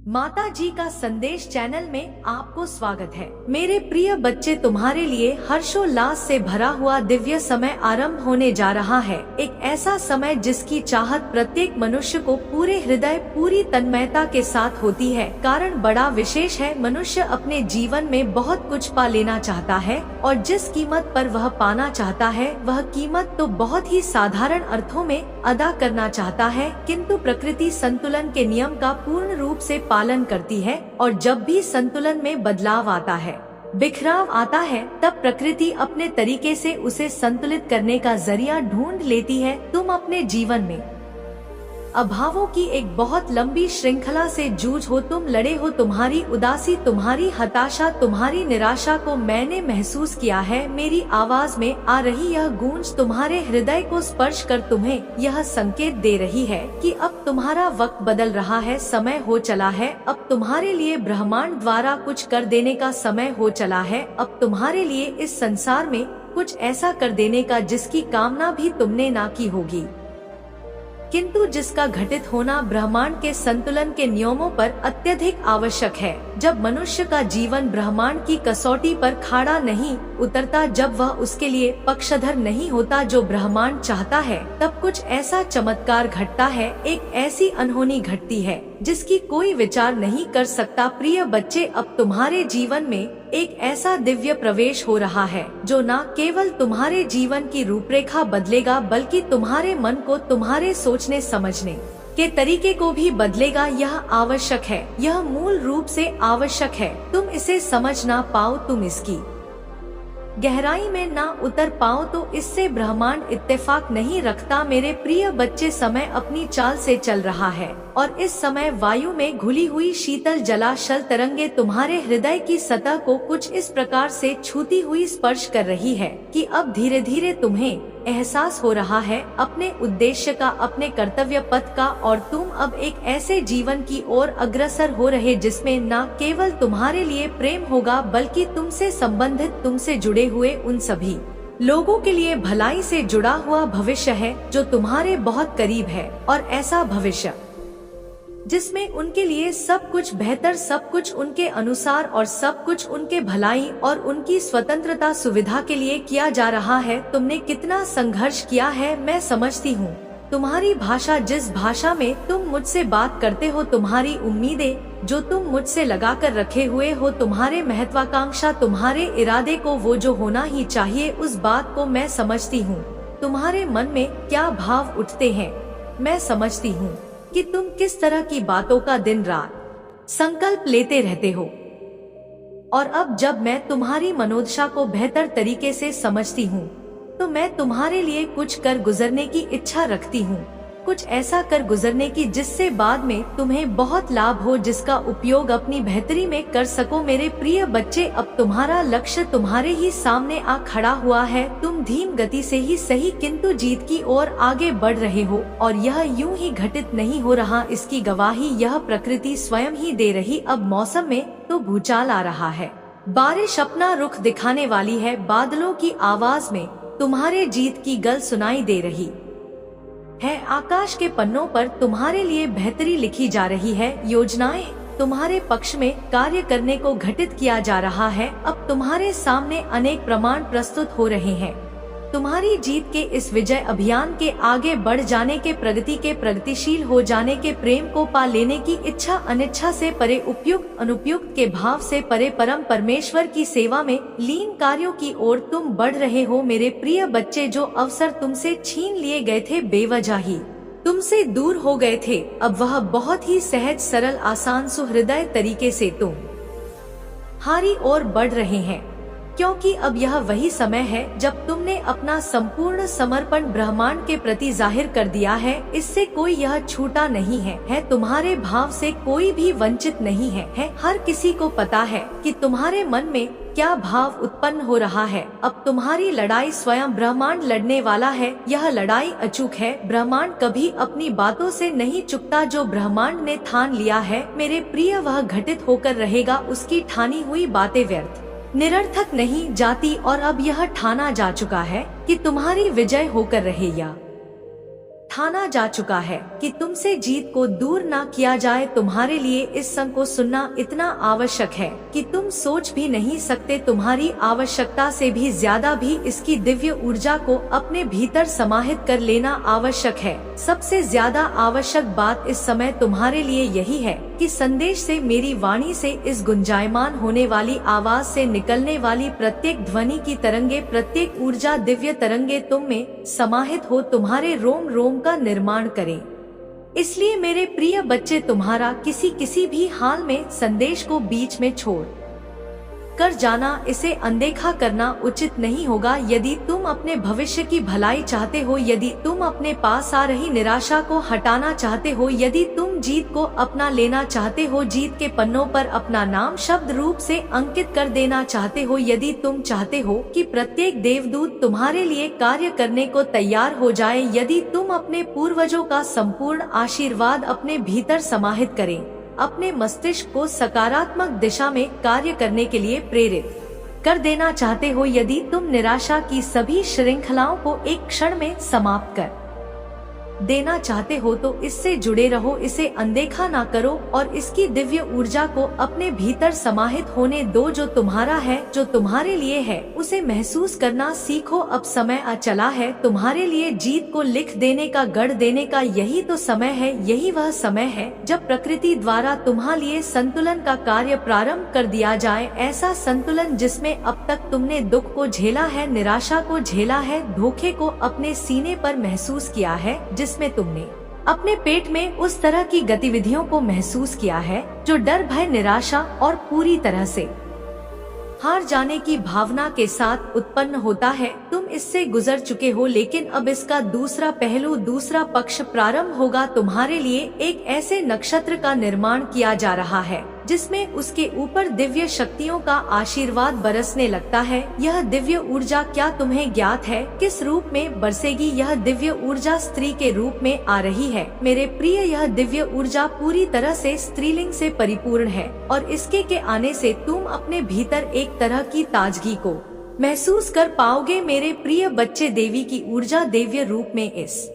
माता जी का संदेश चैनल में आपको स्वागत है। मेरे प्रिय बच्चे, तुम्हारे लिए हर्षोल्लास से भरा हुआ दिव्य समय आरंभ होने जा रहा है। एक ऐसा समय जिसकी चाहत प्रत्येक मनुष्य को पूरे हृदय पूरी तन्मयता के साथ होती है। कारण बड़ा विशेष है। मनुष्य अपने जीवन में बहुत कुछ पा लेना चाहता है और जिस कीमत पर वह पाना चाहता है वह कीमत तो बहुत ही साधारण अर्थों में अदा करना चाहता है, किंतु प्रकृति संतुलन के नियम का पूर्ण रूप से पालन करती है और जब भी संतुलन में बदलाव आता है, बिखराव आता है, तब प्रकृति अपने तरीके से उसे संतुलित करने का जरिया ढूंढ लेती है। तुम अपने जीवन में अभावों की एक बहुत लंबी श्रृंखला से जूझ हो, तुम लड़े हो। तुम्हारी उदासी, तुम्हारी हताशा, तुम्हारी निराशा को मैंने महसूस किया है। मेरी आवाज में आ रही यह गूंज तुम्हारे हृदय को स्पर्श कर तुम्हें यह संकेत दे रही है कि अब तुम्हारा वक्त बदल रहा है, समय हो चला है। अब तुम्हारे लिए ब्रह्मांड द्वारा कुछ कर देने का समय हो चला है। अब तुम्हारे लिए इस संसार में कुछ ऐसा कर देने का जिसकी कामना भी तुमने ना की होगी, किंतु जिसका घटित होना ब्रह्मांड के संतुलन के नियमों पर अत्यधिक आवश्यक है। जब मनुष्य का जीवन ब्रह्मांड की कसौटी पर खड़ा नहीं उतरता, जब वह उसके लिए पक्षधर नहीं होता जो ब्रह्मांड चाहता है, तब कुछ ऐसा चमत्कार घटता है, एक ऐसी अनहोनी घटती है जिसकी कोई विचार नहीं कर सकता। प्रिय बच्चे, अब तुम्हारे जीवन में एक ऐसा दिव्य प्रवेश हो रहा है जो न केवल तुम्हारे जीवन की रूपरेखा बदलेगा बल्कि तुम्हारे मन को, तुम्हारे सोचने समझने के तरीके को भी बदलेगा। यह आवश्यक है, यह मूल रूप से आवश्यक है। तुम इसे समझ ना पाओ, तुम इसकी गहराई में ना उतर पाओ तो इससे ब्रह्मांड इत्तेफाक नहीं रखता। मेरे प्रिय बच्चे, समय अपनी चाल से चल रहा है और इस समय वायु में घुली हुई शीतल जलाशय तरंगे तुम्हारे हृदय की सतह को कुछ इस प्रकार से छूती हुई स्पर्श कर रही है कि अब धीरे धीरे तुम्हें एहसास हो रहा है अपने उद्देश्य का, अपने कर्तव्य पथ का, और तुम अब एक ऐसे जीवन की ओर अग्रसर हो रहे जिसमें न केवल तुम्हारे लिए प्रेम होगा बल्कि तुमसे संबंधित, तुमसे जुड़े हुए उन सभी लोगों के लिए भलाई से जुड़ा हुआ भविष्य है जो तुम्हारे बहुत करीब है। और ऐसा भविष्य जिसमें उनके लिए सब कुछ बेहतर, सब कुछ उनके अनुसार और सब कुछ उनके भलाई और उनकी स्वतंत्रता सुविधा के लिए किया जा रहा है। तुमने कितना संघर्ष किया है, मैं समझती हूँ। तुम्हारी भाषा, जिस भाषा में तुम मुझसे बात करते हो, तुम्हारी उम्मीदें जो तुम मुझसे लगा कर रखे हुए हो, तुम्हारे महत्वाकांक्षा, तुम्हारे इरादे को वो जो होना ही चाहिए, उस बात को मैं समझती हूँ। तुम्हारे मन में क्या भाव उठते हैं मैं समझती हूँ कि तुम किस तरह की बातों का दिन रात संकल्प लेते रहते हो। और अब जब मैं तुम्हारी मनोदशा को बेहतर तरीके से समझती हूँ तो मैं तुम्हारे लिए कुछ कर गुजरने की इच्छा रखती हूँ, कुछ ऐसा कर गुजरने की जिससे बाद में तुम्हें बहुत लाभ हो, जिसका उपयोग अपनी बेहतरी में कर सको। मेरे प्रिय बच्चे, अब तुम्हारा लक्ष्य तुम्हारे ही सामने आ खड़ा हुआ है। तुम धीम गति से ही सही किंतु जीत की ओर आगे बढ़ रहे हो और यह यूं ही घटित नहीं हो रहा, इसकी गवाही यह प्रकृति स्वयं ही दे रही। अब मौसम में तो भूचाल आ रहा है, बारिश अपना रुख दिखाने वाली है, बादलों की आवाज में तुम्हारे जीत की गल सुनाई दे रही है। आकाश के पन्नों पर तुम्हारे लिए बेहतरी लिखी जा रही है, योजनाएं तुम्हारे पक्ष में कार्य करने को घटित किया जा रहा है। अब तुम्हारे सामने अनेक प्रमाण प्रस्तुत हो रहे हैं। तुम्हारी जीत के इस विजय अभियान के आगे बढ़ जाने के, प्रगति के, प्रगतिशील हो जाने के, प्रेम को पा लेने की इच्छा, अनिच्छा से परे, उपयुक्त अनुपयुक्त के भाव से परे, परम परमेश्वर की सेवा में लीन कार्यों की ओर तुम बढ़ रहे हो। मेरे प्रिय बच्चे, जो अवसर तुमसे छीन लिए गए थे, बेवजह ही तुमसे दूर हो गए थे, अब वह बहुत ही सहज, सरल, आसान, सुहृदय तरीके से तुम हारी ओर बढ़ रहे हैं, क्योंकि अब यह वही समय है जब तुमने अपना संपूर्ण समर्पण ब्रह्मांड के प्रति जाहिर कर दिया है। इससे कोई यह छूटा नहीं है, तुम्हारे भाव से कोई भी वंचित नहीं है। हर किसी को पता है कि तुम्हारे मन में क्या भाव उत्पन्न हो रहा है। अब तुम्हारी लड़ाई स्वयं ब्रह्मांड लड़ने वाला है। यह लड़ाई अचूक है। ब्रह्मांड कभी अपनी बातों से नहीं चुकता। जो ब्रह्मांड ने ठान लिया है मेरे प्रिय, वह घटित होकर रहेगा। उसकी ठानी हुई बातें व्यर्थ, निरर्थक नहीं जाती और अब यह ठाना जा चुका है कि तुम्हारी विजय होकर रहेगा। ठाना जा चुका है कि तुमसे जीत को दूर ना किया जाए। तुम्हारे लिए इस संग को सुनना इतना आवश्यक है कि तुम सोच भी नहीं सकते। तुम्हारी आवश्यकता से भी ज्यादा भी इसकी दिव्य ऊर्जा को अपने भीतर समाहित कर लेना आवश्यक है। सबसे ज्यादा आवश्यक बात इस समय तुम्हारे लिए यही है कि संदेश से, मेरी वाणी से, इस गुंजायमान होने वाली आवाज से निकलने वाली प्रत्येक ध्वनि की तरंगे, प्रत्येक ऊर्जा दिव्य तरंगे तुम में समाहित हो, तुम्हारे रोम रोम का निर्माण करें। इसलिए मेरे प्रिय बच्चे, तुम्हारा किसी भी हाल में संदेश को बीच में छोड़ कर जाना, इसे अनदेखा करना उचित नहीं होगा। यदि तुम अपने भविष्य की भलाई चाहते हो, यदि तुम अपने पास आ रही निराशा को हटाना चाहते हो, यदि तुम जीत को अपना लेना चाहते हो, जीत के पन्नों पर अपना नाम शब्द रूप से अंकित कर देना चाहते हो, यदि तुम चाहते हो कि प्रत्येक देवदूत तुम्हारे लिए कार्य करने को तैयार हो जाए, यदि तुम अपने पूर्वजों का संपूर्ण आशीर्वाद अपने भीतर समाहित करें, अपने मस्तिष्क को सकारात्मक दिशा में कार्य करने के लिए प्रेरित कर देना चाहते हो, यदि तुम निराशा की सभी श्रृंखलाओं को एक क्षण में समाप्त कर देना चाहते हो, तो इससे जुड़े रहो, इसे अनदेखा ना करो और इसकी दिव्य ऊर्जा को अपने भीतर समाहित होने दो। जो तुम्हारा है, जो तुम्हारे लिए है, उसे महसूस करना सीखो। अब समय आ चला है तुम्हारे लिए जीत को लिख देने का, गढ़ देने का। यही तो समय है, यही वह समय है जब प्रकृति द्वारा तुम्हारे लिए संतुलन का कार्य प्रारंभ कर दिया जाए। ऐसा संतुलन जिसमें अब तक तुमने दुख को झेला है, निराशा को झेला है, धोखे को अपने सीने पर महसूस किया है, जिसमें तुमने अपने पेट में उस तरह की गतिविधियों को महसूस किया है जो डर, भय, निराशा और पूरी तरह से हार जाने की भावना के साथ उत्पन्न होता है। तुम इससे गुजर चुके हो, लेकिन अब इसका दूसरा पहलू, दूसरा पक्ष प्रारंभ होगा। तुम्हारे लिए एक ऐसे नक्षत्र का निर्माण किया जा रहा है जिसमें उसके ऊपर दिव्य शक्तियों का आशीर्वाद बरसने लगता है। यह दिव्य ऊर्जा क्या तुम्हें ज्ञात है किस रूप में बरसेगी? यह दिव्य ऊर्जा स्त्री के रूप में आ रही है मेरे प्रिय। यह दिव्य ऊर्जा पूरी तरह से स्त्रीलिंग से परिपूर्ण है और इसके के आने से तुम अपने भीतर एक तरह की ताजगी को महसूस कर पाओगे मेरे प्रिय बच्चे। देवी की ऊर्जा दिव्य रूप में इस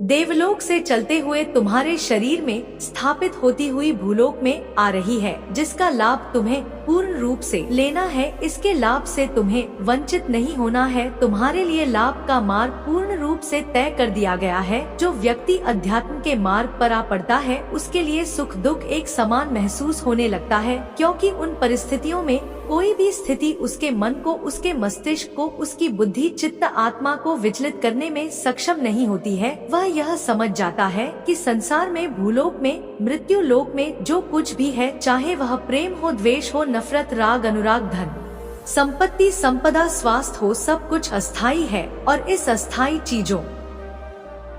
देवलोक से चलते हुए तुम्हारे शरीर में स्थापित होती हुई भूलोक में आ रही है, जिसका लाभ तुम्हें पूर्ण रूप से लेना है। इसके लाभ से तुम्हें वंचित नहीं होना है। तुम्हारे लिए लाभ का मार्ग पूर्ण रूप से तय कर दिया गया है। जो व्यक्ति अध्यात्म के मार्ग पर आ पड़ता है, उसके लिए सुख दुख एक समान महसूस होने लगता है, क्योंकि उन परिस्थितियों में कोई भी स्थिति उसके मन को, उसके मस्तिष्क को, उसकी बुद्धि, चित्त, आत्मा को विचलित करने में सक्षम नहीं होती है। वह यह समझ जाता है कि संसार में, भूलोक में, मृत्यु लोक में जो कुछ भी है, चाहे वह प्रेम हो, द्वेष हो, नफरत, राग, अनुराग, धन, संपत्ति, संपदा, स्वास्थ्य हो, सब कुछ अस्थायी है और इस अस्थायी चीजों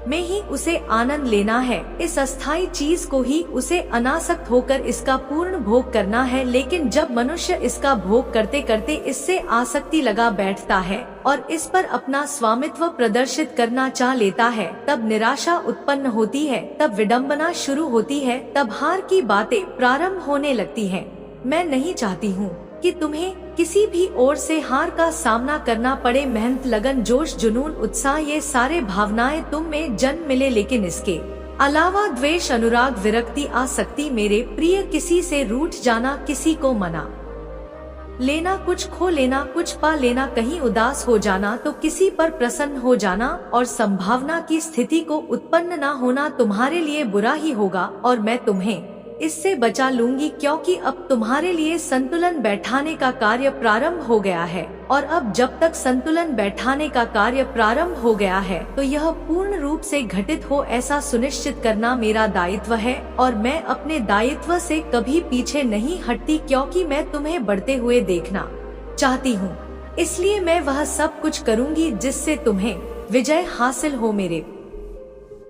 में ही उसे आनंद लेना है। इस अस्थायी चीज को ही उसे अनासक्त होकर इसका पूर्ण भोग करना है। लेकिन जब मनुष्य इसका भोग करते करते इससे आसक्ति लगा बैठता है और इस पर अपना स्वामित्व प्रदर्शित करना चाह लेता है, तब निराशा उत्पन्न होती है, तब विडंबना शुरू होती है, तब हार की बातें प्रारंभ होने लगती हैं। मैं नहीं चाहती हूँ कि तुम्हें किसी भी ओर से हार का सामना करना पड़े। मेहनत, लगन, जोश, जुनून, उत्साह, ये सारे भावनाएं तुम में जन्म मिले, लेकिन इसके अलावा द्वेष, अनुराग, विरक्ति, आसक्ति, मेरे प्रिय, किसी से रूठ जाना, किसी को मना लेना, कुछ खो लेना, कुछ पा लेना, कहीं उदास हो जाना तो किसी पर प्रसन्न हो जाना और संभावना की स्थिति को उत्पन्न न होना तुम्हारे लिए बुरा ही होगा और मैं तुम्हें इससे बचा लूंगी, क्योंकि अब तुम्हारे लिए संतुलन बैठाने का कार्य प्रारंभ हो गया है। और अब जब तक संतुलन बैठाने का कार्य प्रारंभ हो गया है तो यह पूर्ण रूप से घटित हो, ऐसा सुनिश्चित करना मेरा दायित्व है और मैं अपने दायित्व से कभी पीछे नहीं हटती, क्योंकि मैं तुम्हें बढ़ते हुए देखना चाहती हूँ। इसलिए मैं वह सब कुछ करूँगी जिससे तुम्हें विजय हासिल हो मेरे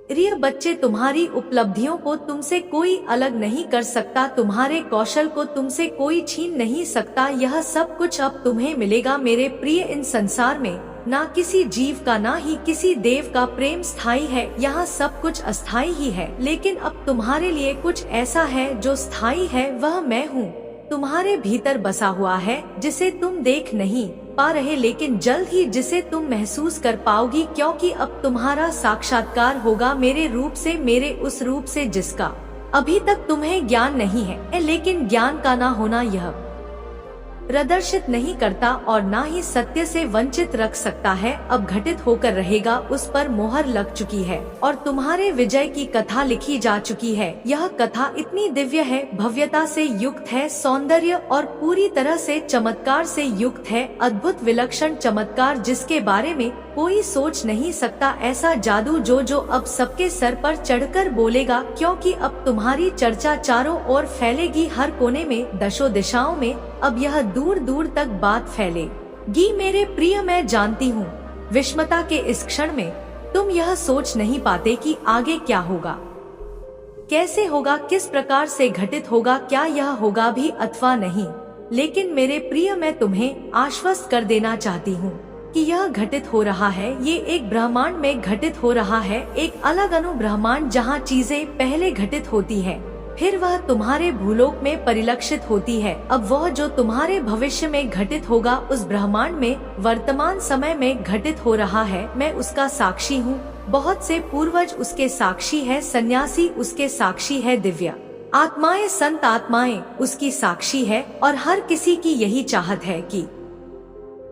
प्रिय बच्चे। तुम्हारी उपलब्धियों को तुमसे कोई अलग नहीं कर सकता, तुम्हारे कौशल को तुमसे कोई छीन नहीं सकता। यह सब कुछ अब तुम्हें मिलेगा मेरे प्रिय। इन संसार में ना किसी जीव का, ना ही किसी देव का प्रेम स्थायी है। यहाँ सब कुछ अस्थायी ही है, लेकिन अब तुम्हारे लिए कुछ ऐसा है जो स्थायी है। वह मैं हूँ, तुम्हारे भीतर बसा हुआ है, जिसे तुम देख नहीं पा रहे, लेकिन जल्द ही जिसे तुम महसूस कर पाओगी, क्योंकि अब तुम्हारा साक्षात्कार होगा मेरे रूप से, मेरे उस रूप से जिसका अभी तक तुम्हें ज्ञान नहीं है। लेकिन ज्ञान का ना होना यह प्रदर्शित नहीं करता और ना ही सत्य से वंचित रख सकता है। अब घटित होकर रहेगा, उस पर मोहर लग चुकी है और तुम्हारे विजय की कथा लिखी जा चुकी है। यह कथा इतनी दिव्य है, भव्यता से युक्त है, सौंदर्य और पूरी तरह से चमत्कार से युक्त है। अद्भुत विलक्षण चमत्कार जिसके बारे में कोई सोच नहीं सकता। ऐसा जादू जो अब सबके सर पर चढ़कर बोलेगा, क्योंकि अब तुम्हारी चर्चा चारों ओर फैलेगी, हर कोने में, दशों दिशाओं में। अब यह दूर दूर तक बात फैलेगी। मेरे प्रिय, मैं जानती हूँ विषमता के इस क्षण में तुम यह सोच नहीं पाते कि आगे क्या होगा, कैसे होगा, किस प्रकार से घटित होगा, क्या यह होगा भी अथवा नहीं। लेकिन मेरे प्रिय, मैं तुम्हें आश्वस्त कर देना चाहती हूँ कि यह घटित हो रहा है। ये एक ब्रह्मांड में घटित हो रहा है, एक अलग अनुब्रह्मांड जहाँ चीजें पहले घटित होती है, फिर वह तुम्हारे भूलोक में परिलक्षित होती है। अब वह जो तुम्हारे भविष्य में घटित होगा, उस ब्रह्मांड में वर्तमान समय में घटित हो रहा है। मैं उसका साक्षी हूँ, बहुत से पूर्वज उसके साक्षी है, सन्यासी उसके साक्षी है, दिव्य आत्माएं, संत आत्माएं उसकी साक्षी है। और हर किसी की यही चाहत है कि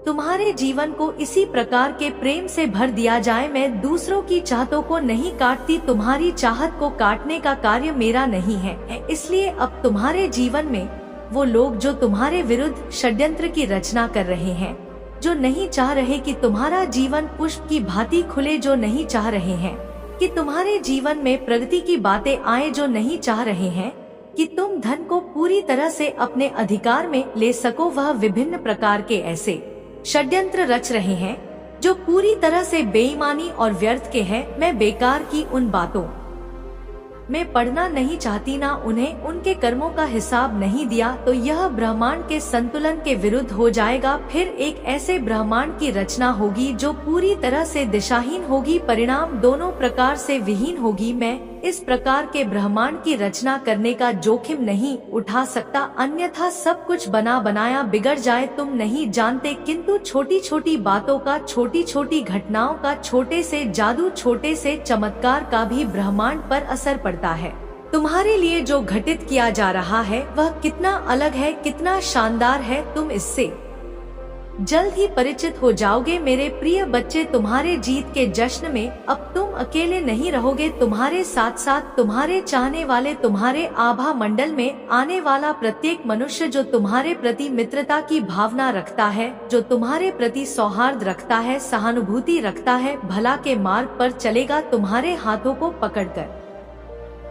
तुम्हारे जीवन को इसी प्रकार के प्रेम से भर दिया जाए। मैं दूसरों की चाहतों को नहीं काटती, तुम्हारी चाहत को काटने का कार्य मेरा नहीं है। इसलिए अब तुम्हारे जीवन में वो लोग जो तुम्हारे विरुद्ध षड्यंत्र की रचना कर रहे हैं, जो नहीं चाह रहे कि तुम्हारा जीवन पुष्प की भांति खुले, जो नहीं चाह रहे हैं कि तुम्हारे जीवन में प्रगति की बातें आए, जो नहीं चाह रहे हैं कि तुम धन को पूरी तरह से अपने अधिकार में ले सको, वह विभिन्न प्रकार के ऐसे षड्यंत्र रच रहे हैं जो पूरी तरह से बेईमानी और व्यर्थ के हैं। मैं बेकार की उन बातों में पढ़ना नहीं चाहती, ना उन्हें उनके कर्मों का हिसाब नहीं दिया तो यह ब्रह्मांड के संतुलन के विरुद्ध हो जाएगा। फिर एक ऐसे ब्रह्मांड की रचना होगी जो पूरी तरह से दिशाहीन होगी, परिणाम दोनों प्रकार से विहीन होगी। मैं इस प्रकार के ब्रह्मांड की रचना करने का जोखिम नहीं उठा सकता, अन्यथा सब कुछ बना बनाया बिगड़ जाए। तुम नहीं जानते, किंतु छोटी छोटी बातों का, छोटी छोटी घटनाओं का, छोटे से जादू, छोटे से चमत्कार का भी ब्रह्मांड पर असर पड़ता है। तुम्हारे लिए जो घटित किया जा रहा है वह कितना अलग है, कितना शानदार है, तुम इससे जल्द ही परिचित हो जाओगे। मेरे प्रिय बच्चे, तुम्हारे जीत के जश्न में अब तुम अकेले नहीं रहोगे, तुम्हारे साथ साथ तुम्हारे चाहने वाले, तुम्हारे आभा मंडल में आने वाला प्रत्येक मनुष्य जो तुम्हारे प्रति मित्रता की भावना रखता है, जो तुम्हारे प्रति सौहार्द रखता है, सहानुभूति रखता है, भला के मार्ग पर चलेगा, तुम्हारे हाथों को पकड़कर,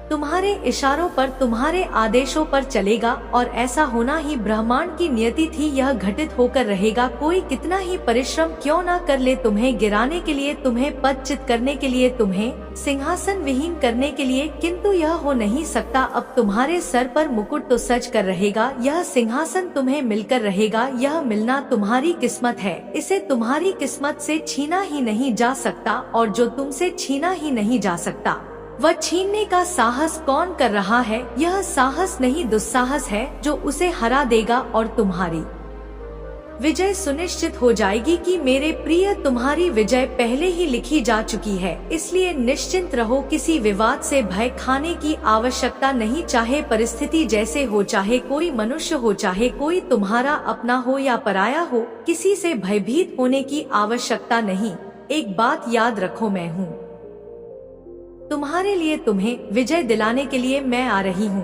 तुम्हारे इशारों पर, तुम्हारे आदेशों पर चलेगा। और ऐसा होना ही ब्रह्मांड की नियति थी, यह घटित होकर रहेगा। कोई कितना ही परिश्रम क्यों ना कर ले तुम्हें गिराने के लिए, तुम्हें पदच्युत करने के लिए, तुम्हें सिंहासन विहीन करने के लिए, किंतु यह हो नहीं सकता। अब तुम्हारे सर पर मुकुट तो सच कर रहेगा, यह सिंहासन तुम्हें मिलकर रहेगा। यह मिलना तुम्हारी किस्मत है, इसे तुम्हारी किस्मत से छीना ही नहीं जा सकता, और जो तुमसे छीना ही नहीं जा सकता वह छीनने का साहस कौन कर रहा है? यह साहस नहीं, दुस्साहस है जो उसे हरा देगा और तुम्हारी विजय सुनिश्चित हो जाएगी। कि मेरे प्रिय, तुम्हारी विजय पहले ही लिखी जा चुकी है, इसलिए निश्चिंत रहो। किसी विवाद से भय खाने की आवश्यकता नहीं, चाहे परिस्थिति जैसे हो, चाहे कोई मनुष्य हो, चाहे कोई तुम्हारा अपना हो या पराया हो, किसी से भयभीत होने की आवश्यकता नहीं। एक बात याद रखो, मैं हूँ तुम्हारे लिए, तुम्हें विजय दिलाने के लिए मैं आ रही हूँ।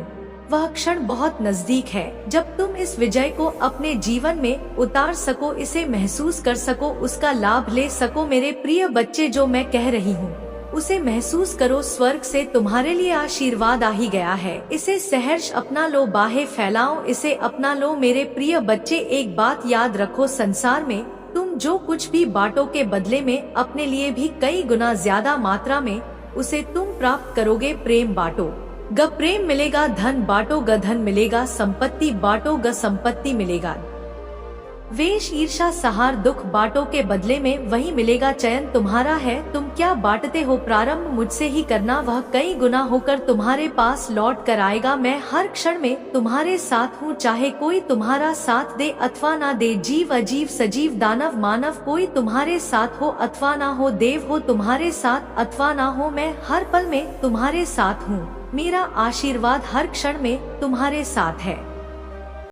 वह क्षण बहुत नजदीक है जब तुम इस विजय को अपने जीवन में उतार सको, इसे महसूस कर सको, उसका लाभ ले सको। मेरे प्रिय बच्चे, जो मैं कह रही हूँ उसे महसूस करो। स्वर्ग से तुम्हारे लिए आशीर्वाद आ ही गया है, इसे सहर्ष अपना लो, बाहें फैलाओ, इसे अपना लो। मेरे प्रिय बच्चे, एक बात याद रखो, संसार में तुम जो कुछ भी बांटो के बदले में अपने लिए भी कई गुना ज्यादा मात्रा में उसे तुम प्राप्त करोगे। प्रेम बांटो ग प्रेम मिलेगा, धन बांटो ग धन मिलेगा, संपत्ति बांटो ग संपत्ति मिलेगा। वेश ईर्षा सहार दुख बांटो के बदले में वही मिलेगा, चयन तुम्हारा है, तुम क्या बांटते हो, प्रारंभ मुझसे ही करना, वह कई गुना होकर तुम्हारे पास लौट कर आएगा। मैं हर क्षण में तुम्हारे साथ हूँ, चाहे कोई तुम्हारा साथ दे अथवा ना दे, जीव अजीव सजीव दानव मानव कोई तुम्हारे साथ हो अथवा ना हो, देव हो तुम्हारे साथ अथवा ना हो, मैं हर पल में तुम्हारे साथ हूँ, मेरा आशीर्वाद हर क्षण में तुम्हारे साथ है।